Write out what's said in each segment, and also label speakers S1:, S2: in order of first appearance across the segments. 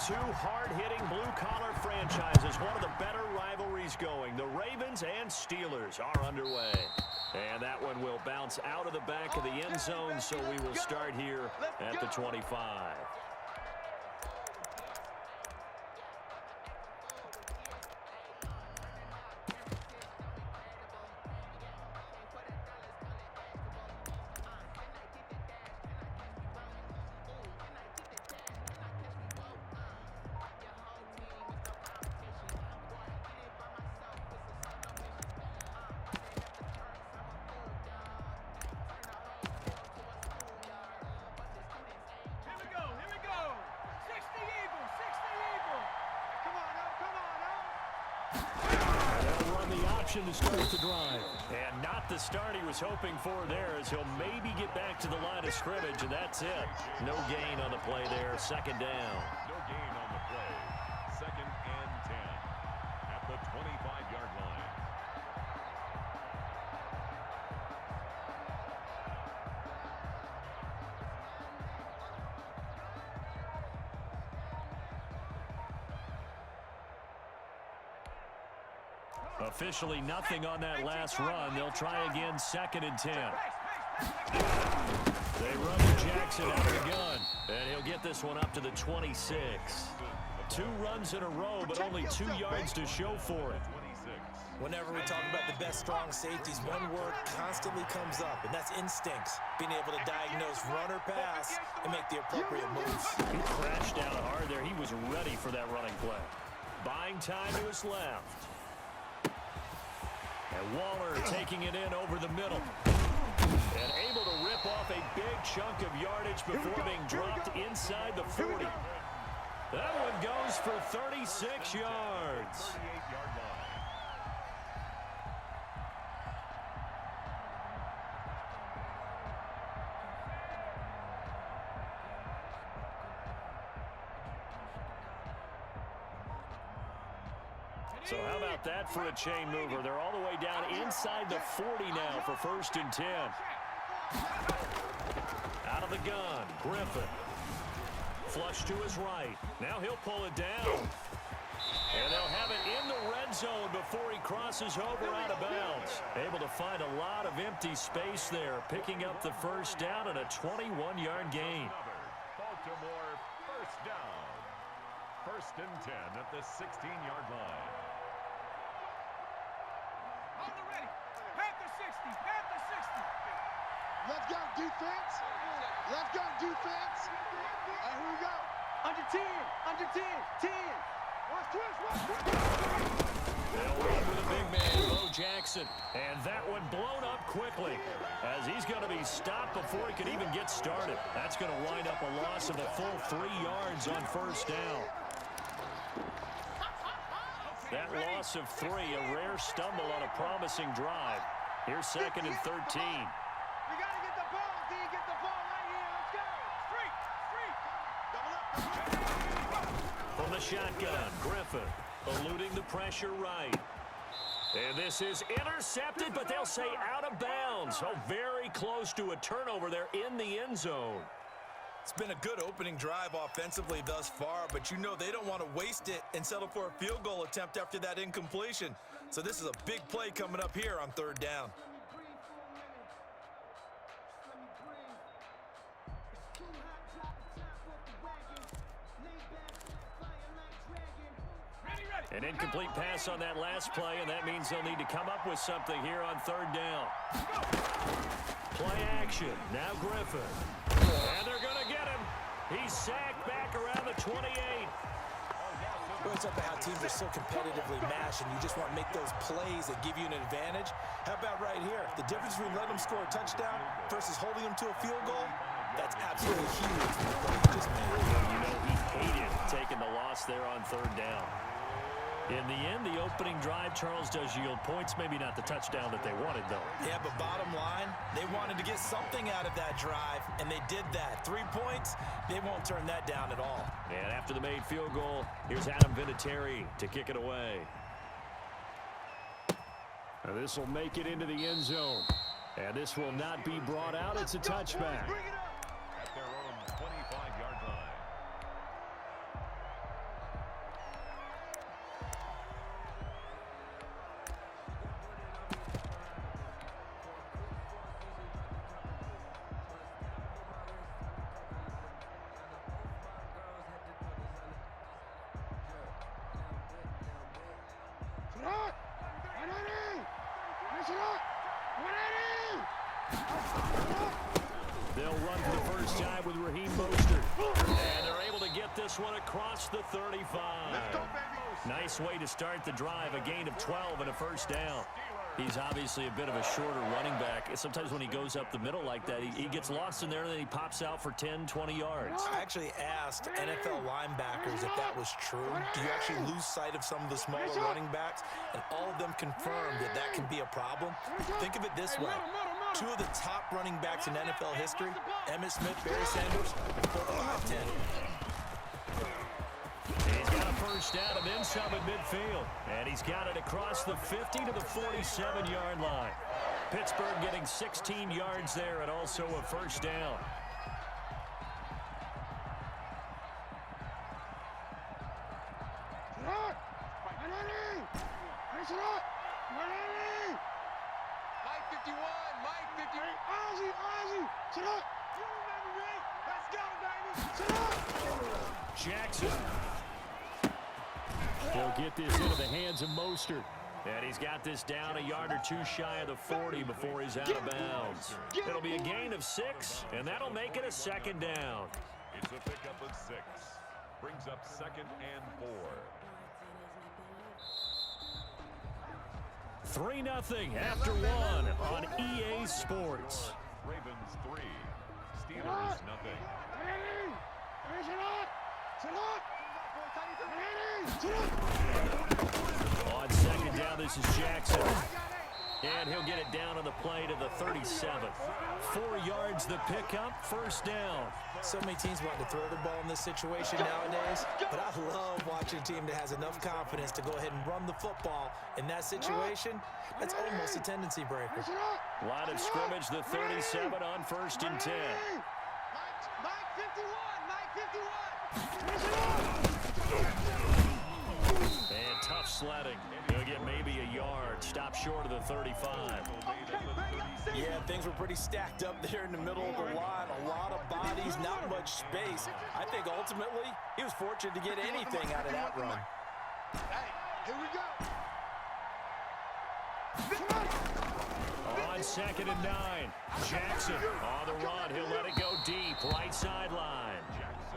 S1: Two hard-hitting blue-collar franchises, one of the better rivalries going. The Ravens and Steelers are underway. And that one will bounce out of the back of the end zone, so we will start here at the 25. To start the drive. And not the start he was hoping for there, as he'll maybe get back to the line of scrimmage, and that's it. No gain on the play there. Second down.
S2: No gain on the play. Second and 10 at the 25-yard line.
S1: Officially nothing on that last run. They'll try again, second and 10. They run to Jackson out of the gun, and he'll get this one up to the 26. 2 runs in a row, but only 2 yards to show for it.
S3: Whenever we talk about the best strong safeties, one word constantly comes up, and that's instincts. Being able to diagnose run or pass and make the appropriate moves.
S1: He crashed down hard there. He was ready for that running play. Buying time to his left. And Waller taking it in over the middle. And able to rip off a big chunk of yardage before being dropped inside the 40. That one goes for 36 yards. So how about that for a chain mover? They're all the way down inside the 40 now for first and 10. Out of the gun, Griffin. Flush to his right. Now he'll pull it down. And they'll have it in the red zone before he crosses over out of bounds. Able to find a lot of empty space there, picking up the first down and a 21-yard gain.
S2: Baltimore first down. First and 10 at the 16-yard line.
S4: On the ready. Panther 60. Panther 60.
S5: Left guard defense. Left guard defense. And here we go.
S4: Under 10. Under 10. 10.
S5: Watch twist. Watch twist.
S1: They'll run with a big man, Bo Jackson. And that one blown up quickly as he's going to be stopped before he can even get started. That's going to wind up a loss of a full 3 yards on first down. That loss of 3, a rare stumble on a promising drive. Here's second and 13.
S4: We got to get the ball, D. Get the ball right here. Let's go. Street. Street. Double up.
S1: From the shotgun, Griffin eluding the pressure right. And this is intercepted, but they'll say out of bounds. Oh, very close to a turnover there in the end zone.
S3: It's been a good opening drive offensively thus far, but you know they don't want to waste it and settle for a field goal attempt after that incompletion. So this is a big play coming up here on third down.
S1: An incomplete pass on that last play, and that means they'll need to come up with something here on third down. Play action. Now Griffin. And they're going to get him. He's sacked back around the 28.
S3: Well, it's up to how teams are so competitively matched, and you just want to make those plays that give you an advantage. How about right here? The difference between letting them score a touchdown versus holding them to a field goal, that's absolutely huge. Just
S1: you know, he hated taking the loss there on third down. In the end, the opening drive, Charles, does yield points. Maybe not the touchdown that they wanted, though.
S3: Yeah, but bottom line, they wanted to get something out of that drive, and they did that. 3 points, they won't turn that down at all.
S1: And after the made field goal, here's Adam Vinatieri to kick it away. Now this will make it into the end zone. And this will not be brought out. It's a touchback.
S2: At their own 25-yard line.
S1: run for the first time with Raheem Mostert. And they're able to get this one across the 35.
S4: Let's go, baby.
S1: Nice way to start the drive, a gain of 12 and a first down. He's obviously a bit of a shorter running back. Sometimes when he goes up the middle like that, he gets lost in there, and then he pops out for 10, 20 yards.
S3: I actually asked NFL linebackers if that was true. Do you actually lose sight of some of the smaller running backs? And all of them confirmed that that can be a problem. Think of it this way. Two of the top running backs in NFL history, Emmitt Smith, Barry Sanders, both 5'10".
S1: He's got a first down and then some at midfield. And he's got it across the 50 to the 47-yard line. Pittsburgh getting 16 yards there and also a first down.
S4: Mike 51, Mike 51. Ozzy, sit up. You remember me? Let's go, baby. Sit up.
S1: Jackson. He'll get this into the hands of Mostert. And he's got this down a yard or two shy of the 40 before he's out of bounds. It'll be a gain of 6, and that'll make it a second down.
S2: It's a pickup of 6. Brings up 2nd and 4.
S1: 3-0 after 1 on EA Sports.
S2: Ravens 3. Steelers nothing.
S1: On second down, this is Jackson. And he'll get it down on the play to the 37. 4 yards the pickup, first down.
S3: So many teams want to throw the ball in this situation nowadays, but I love watching a team that has enough confidence to go ahead and run the football. In that situation, that's almost a tendency breaker.
S1: Line of scrimmage, the 37 on 1st and 10.
S4: Mike 51, Mike 51.
S1: And tough sledding. He'll get maybe a yard. Stop short of the 35.
S3: Yeah, things were pretty stacked up there in the middle of the line. A lot of bodies, not much space. I think ultimately he was fortunate to get anything out of that run.
S5: Hey, here we go.
S1: On 2nd and 9. Jackson on the run. He'll let it go deep. Right sideline.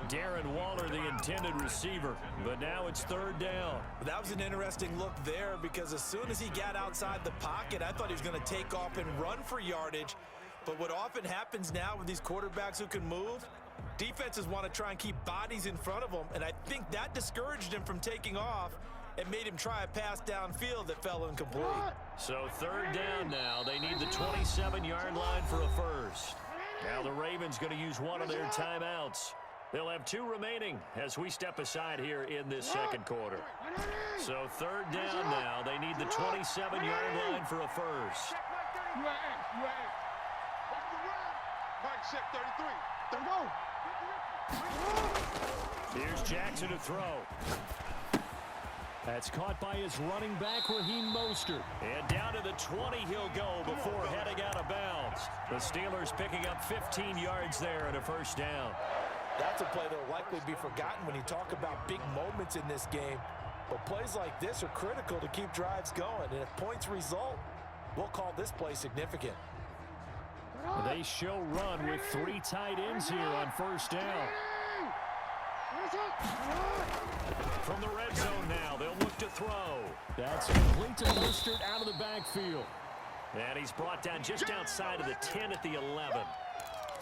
S1: Darren Waller, the intended receiver, but now it's 3rd down.
S3: That was an interesting look there because as soon as he got outside the pocket, I thought he was going to take off and run for yardage. But what often happens now with these quarterbacks who can move, defenses want to try and keep bodies in front of them, and I think that discouraged him from taking off and made him try a pass downfield that fell incomplete.
S1: So 3rd down now. They need the 27-yard line for a first. Now the Ravens going to use one of their timeouts. They'll have 2 remaining as we step aside here in this 2nd quarter. So 3rd down now. They need the 27-yard line for a first.
S5: Mike check 33. There we go.
S1: Here's Jackson to throw. That's caught by his running back, Raheem Mostert. And down to the 20 he'll go before heading out of bounds. The Steelers picking up 15 yards there and a first down.
S3: That's a play that will likely be forgotten when you talk about big moments in this game. But plays like this are critical to keep drives going. And if points result, we'll call this play significant.
S1: They show run with 3 tight ends here on first down. From the red zone now, they'll look to throw. That's complete to Mostert out of the backfield. And he's brought down just outside of the 10 at the 11.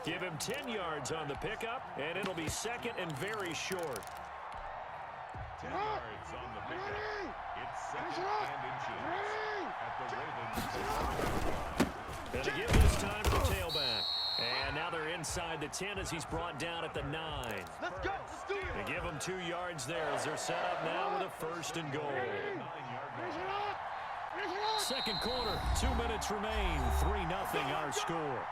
S1: Give him 10 yards on the pickup, and it'll be 2nd and very short.
S2: 10 yards on the pickup. It's 2nd and inches at the Ravens.
S1: Gonna give this time to the tailback. And now they're inside the 10 as he's brought down at the 9.
S4: Let's go. Let's do it.
S1: They give him 2 yards there as they're set up now with a 1st and goal. 2nd quarter, 2 minutes remain. 3-0 our score.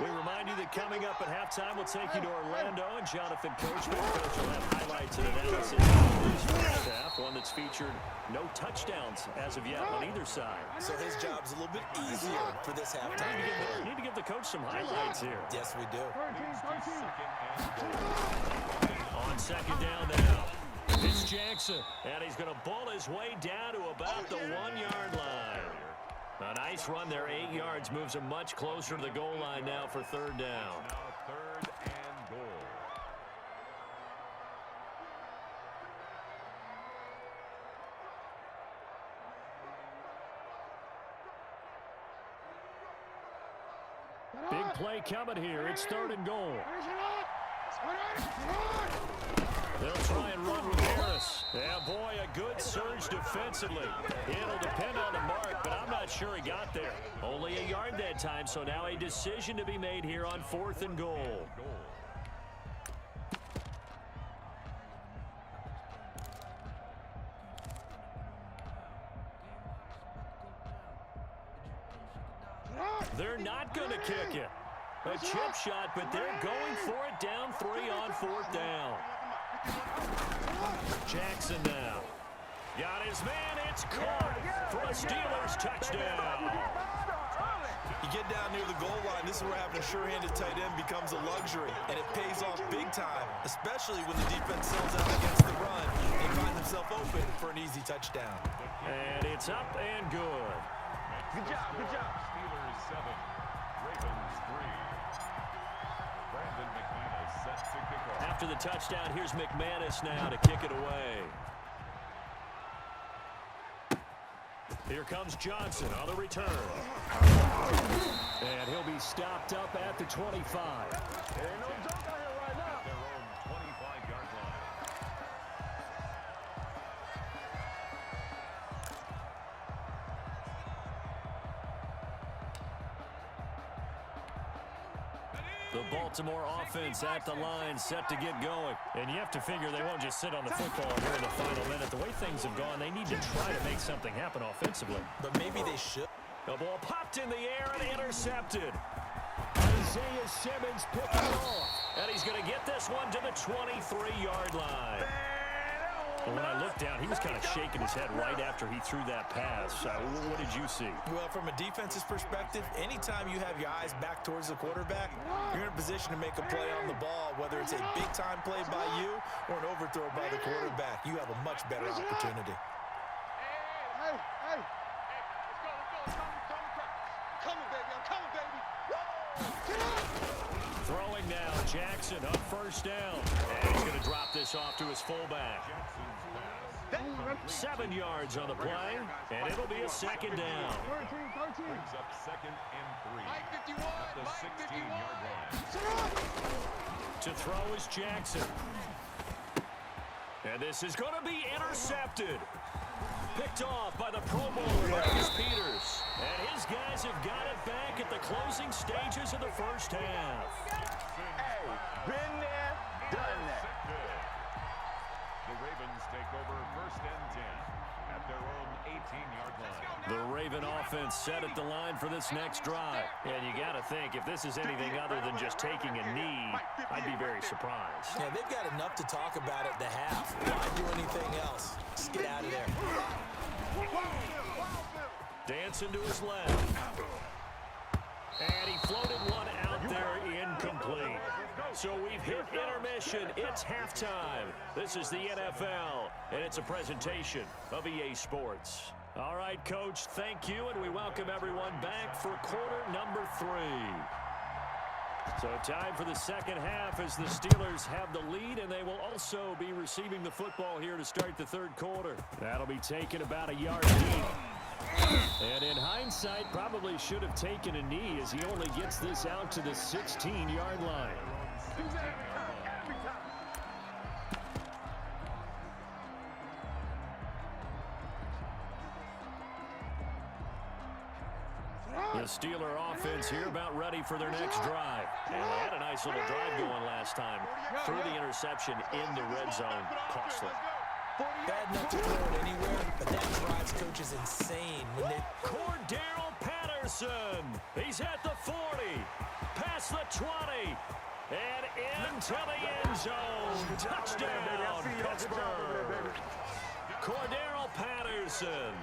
S1: We remind you that coming up at halftime, we'll take you to Orlando, and Jonathan Coachman. Coach will have highlights and analysis of his first half, one that's featured no touchdowns as of yet on either side.
S3: So his job's a little bit easier for this halftime.
S1: We need to give the coach some highlights here.
S3: Yes, we do.
S1: On 2nd down now. It's Jackson, and he's going to bull his way down to about the 1-yard line. A nice run there, 8 yards, moves him much closer to the goal line now for third down.
S2: Now third and goal.
S1: Big play coming here. It's third and goal. They'll try and run with Harris. Yeah, boy, a good surge defensively. It'll depend on the mark, but I'm not sure he got there. Only a yard that time, so now a decision to be made here on fourth and goal. They're not going to kick it. A chip shot, but they're going for it down 3 on fourth down. Jackson now. Got his man. It's caught for a Steelers touchdown.
S3: You get down near the goal line, this is where having a sure-handed tight end becomes a luxury, and it pays off big time, especially when the defense sells out against the run and finds himself open for an easy touchdown.
S1: And it's up and good.
S2: Good job, good job. Steelers 7, Ravens 3. Brandon McManus set to kick off.
S1: After the touchdown, here's McManus now to kick it away. Here comes Johnson on the return. And he'll be stopped up at the 25.
S4: There ain't no joke out here right now.
S2: Their own 25-yard line.
S1: The Baltimore offense at the line, set to get going. And you have to figure they won't just sit on the football here in the final minute. The way things have gone, they need to try to make something happen offensively.
S3: But maybe they should.
S1: The ball popped in the air and intercepted. Isaiah Simmons picking it off. And he's going to get this one to the 23-yard line. When I looked down, he was kind of shaking his head right after he threw that pass. What did you see?
S3: Well, from a defense's perspective, anytime you have your eyes back towards the quarterback, you're in a position to make a play on the ball, whether it's a big-time play by you or an overthrow by the quarterback. You have a much better opportunity.
S5: Hey, hey. Let's go. I'm coming, baby. I'm coming, baby. Get up!
S1: Throwing now, Jackson up first down. And he's going to drop this off to his fullback. 7 yards on the play, and it'll be a second down.
S5: 13.
S2: Brings up second and 3.
S4: Mike 51,
S2: At the
S4: Mike
S2: 16-yard line.
S1: To throw is Jackson. And this is going to be intercepted. Picked off by the Pro Bowler, Marcus Peters. And his guys have got it back at the closing stages of the first half.
S4: Hey, been there, done that.
S2: The Ravens take over first and 10 at their own 18-yard line.
S1: The Raven offense set at the line for this next drive. And you got to think, if this is anything other than just taking a knee, I'd be very surprised.
S3: Yeah, they've got enough to talk about at the half. Why do anything else? Just get out of there.
S1: Dancing to his left. And he floated one out there incomplete. So we've hit intermission. It's halftime. This is the NFL, and it's a presentation of EA Sports. All right, Coach, thank you, and we welcome everyone back for quarter number 3. So time for the second half as the Steelers have the lead, and they will also be receiving the football here to start the third quarter. That'll be taken about a yard deep. And in hindsight, probably should have taken a knee as he only gets this out to the 16-yard line. The Steeler offense here about ready for their next drive. And they had a nice little drive going last time. Threw the interception in the red zone. Costly.
S3: Bad enough to throw it anywhere, but that drives coaches insane when they...
S1: Cordero Patterson. He's at the 40. Past the 20. And into the end zone. Touchdown, Pittsburgh. Cordero Patterson.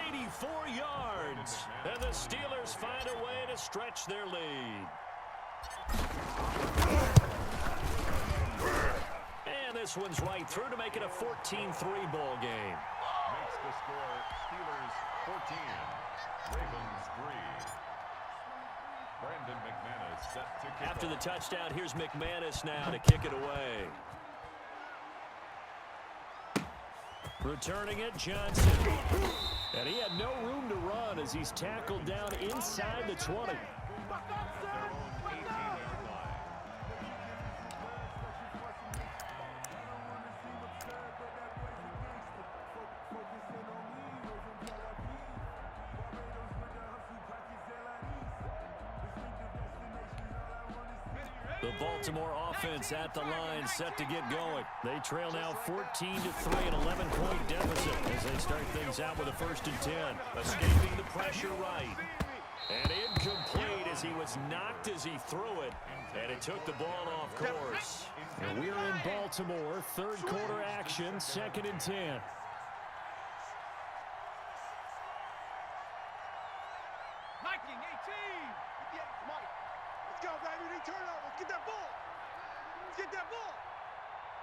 S1: 84 yards. And the Steelers find a way to stretch their lead. And this one's right through to make it a 14-3 ball game.
S2: Makes the score Steelers 14, Ravens 3. Brandon McManus set to kick
S1: After the
S2: off.
S1: touchdown, here's McManus now to kick it away. Returning it, Johnson. And he had no room to run as he's tackled down inside the 20.
S2: Their own 18-yard line.
S1: The Baltimore offense at the line, set to get going. They trail now 14-3, an 11-point deficit as they start things out with a 1st and 10. Escaping the pressure right. And incomplete as he was knocked as he threw it. And it took the ball off course. And we're in Baltimore, 3rd quarter action, 2nd and 10.
S4: 19, 18. Yeah, Mike. Let's go, baby. They turn over. Let's get that ball. Let's get that ball.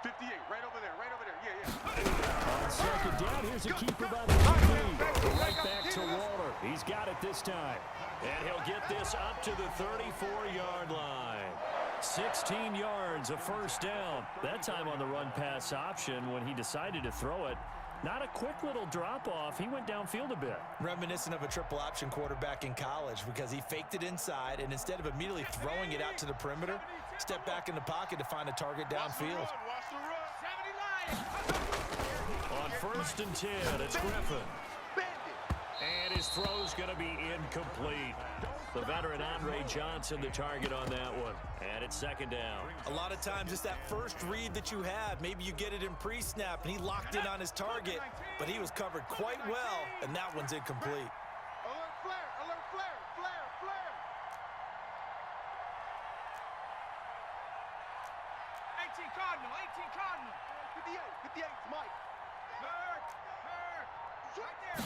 S4: 58, right over there, right over there. Yeah, yeah.
S1: On 2nd down, here's a keeper by the QB. Right back to Waller. He's got it this time. And he'll get this up to the 34-yard line. 16 yards, a 1st down. That time on the run-pass option when he decided to throw it. Not a quick little drop-off. He went downfield a bit.
S3: Reminiscent of a triple option quarterback in college because he faked it inside, and instead of immediately throwing it out to the perimeter, stepped back in the pocket to find a target downfield.
S4: Watch the run. 70 line.
S1: On 1st and 10, it's Griffin. And his throw's going to be incomplete. The veteran Andre Johnson, the target on that one. And it's 2nd down.
S3: A lot of times it's that first read that you have. Maybe you get it in pre-snap, and he locked in on his target, but he was covered quite well, and that one's incomplete.
S4: Alert flare, alert flare, flare, flare. 18 Cardinal, 18 Cardinal. 58, 58, Mike. Hurt, hurt. Right there.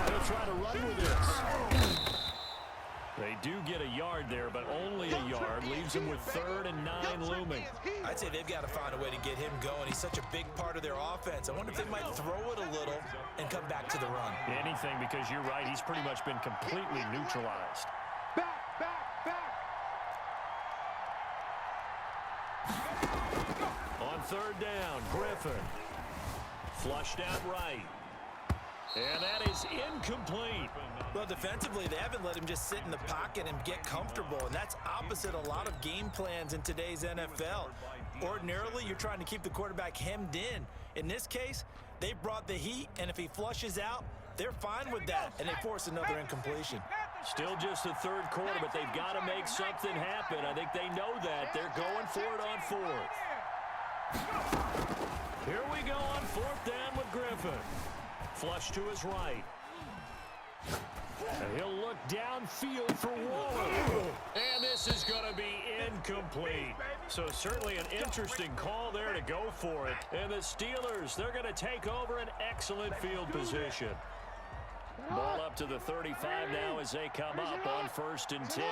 S1: They'll try to run with this. They do get a yard there, but only a yard. Leaves him with 3rd and 9 looming.
S3: I'd say they've got to find a way to get him going. He's such a big part of their offense. I wonder if they might throw it a little and come back to the run.
S1: Anything, because you're right. He's pretty much been completely neutralized.
S4: Back, back, back.
S1: On 3rd down, Griffin. Flushed out right. And that is incomplete.
S3: Well, defensively, they haven't let him just sit in the pocket and get comfortable, and that's opposite a lot of game plans in today's NFL. Ordinarily, you're trying to keep the quarterback hemmed in. In this case, they brought the heat, and if he flushes out, they're fine with that, and they force another incompletion.
S1: Still just the 3rd quarter, but they've got to make something happen. I think they know that. They're going for it on 4th. Here we go on 4th down with Griffin. Flush to his right. And he'll look downfield for Waller. And this is going to be incomplete. So certainly an interesting call there to go for it. And the Steelers, they're going to take over an excellent field position. Ball up to the 35 now as they come up on 1st and 10.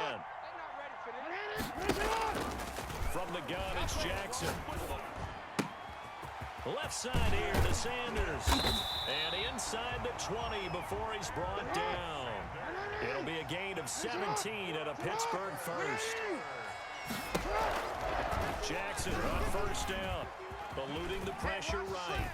S1: From the gun, it's Jackson. Left side here to Sanders. And inside the 20 before he's brought down. It'll be a gain of 17 at a Pittsburgh 1st. Jackson on 1st down. Eluding the pressure right.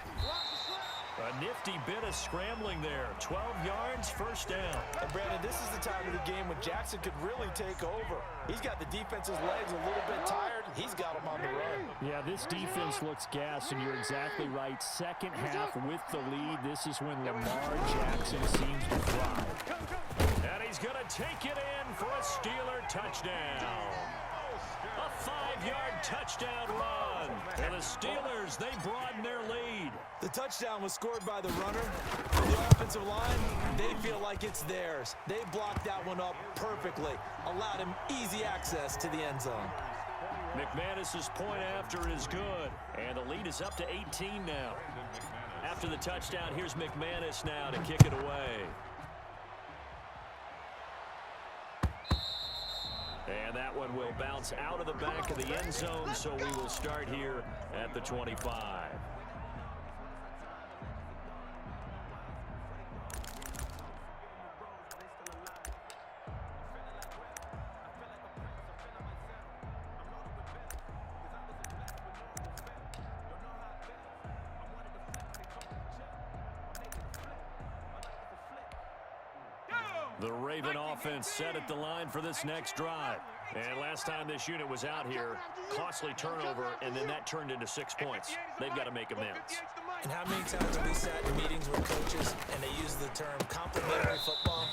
S1: A nifty bit of scrambling there. 12 yards, 1st down.
S3: And Brandon, this is the time of the game when Jackson could really take over. He's got the defense's legs a little bit tired. He's got them on the run.
S1: Yeah, this defense looks gassed, and you're exactly right. 2nd half with the lead. This is when Lamar Jackson seems to thrive. And he's going to take it in for a Steeler touchdown. A 5-yard touchdown run. And the Steelers, they broaden their lead.
S3: The touchdown was scored by the runner. The offensive line, they feel like it's theirs. They blocked that one up perfectly. Allowed him easy access to the end zone.
S1: McManus's point after is good. And the lead is up to 18 now. After the touchdown, here's McManus now to kick it away. And that one will bounce out of the back of the end zone, so we will start here at the 25. The Raven offense set at the line for this next drive. And last time this unit was out here, costly turnover, and then that turned into 6 points. They've got to make amends.
S3: And how many times have we sat in meetings with coaches and they use the term complementary football?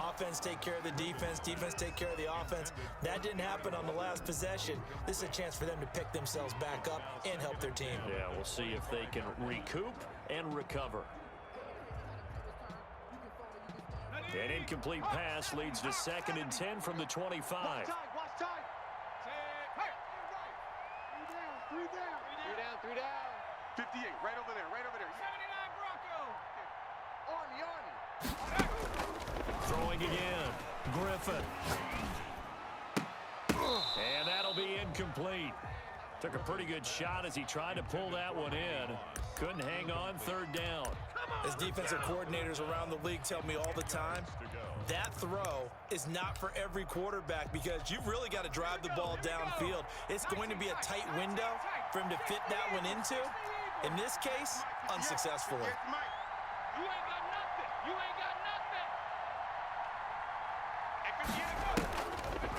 S3: Offense take care of the defense, defense take care of the offense. That didn't happen on the last possession. This is a chance for them to pick themselves back up and help their team.
S1: Yeah, we'll see if they can recoup and recover. An incomplete pass leads to 2nd and 10 from the 25.
S4: Watch time. Three down. 58, right over there. 79 Bronco. Army.
S1: Throwing again. Griffin. And that'll be incomplete. Took a pretty good shot as he tried to pull that one in. Couldn't hang on, 3rd down.
S3: As defensive coordinators around the league tell me all the time, that throw is not for every quarterback because you've really got to drive the ball downfield. It's going to be a tight window for him to fit that one into. In this case, unsuccessfully.
S5: You ain't got nothing.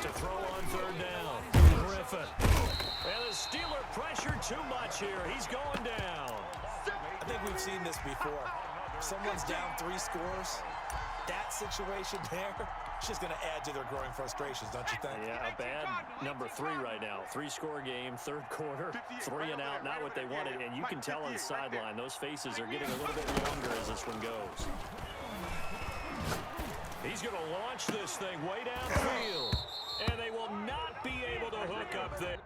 S1: To throw on 3rd down. Griffin. And the Steeler pressured too much here. He's going down.
S3: I think we've seen this before. If someone's down 3 scores, that situation there, it's just going to add to their growing frustrations, don't you think?
S1: Yeah, a bad number 3 right now. 3-score game, 3rd quarter, 3 and out, not what they wanted. And you can tell on the sideline, those faces are getting a little bit longer as this one goes. He's going to launch this thing way downfield. And they will not be able to hook up there.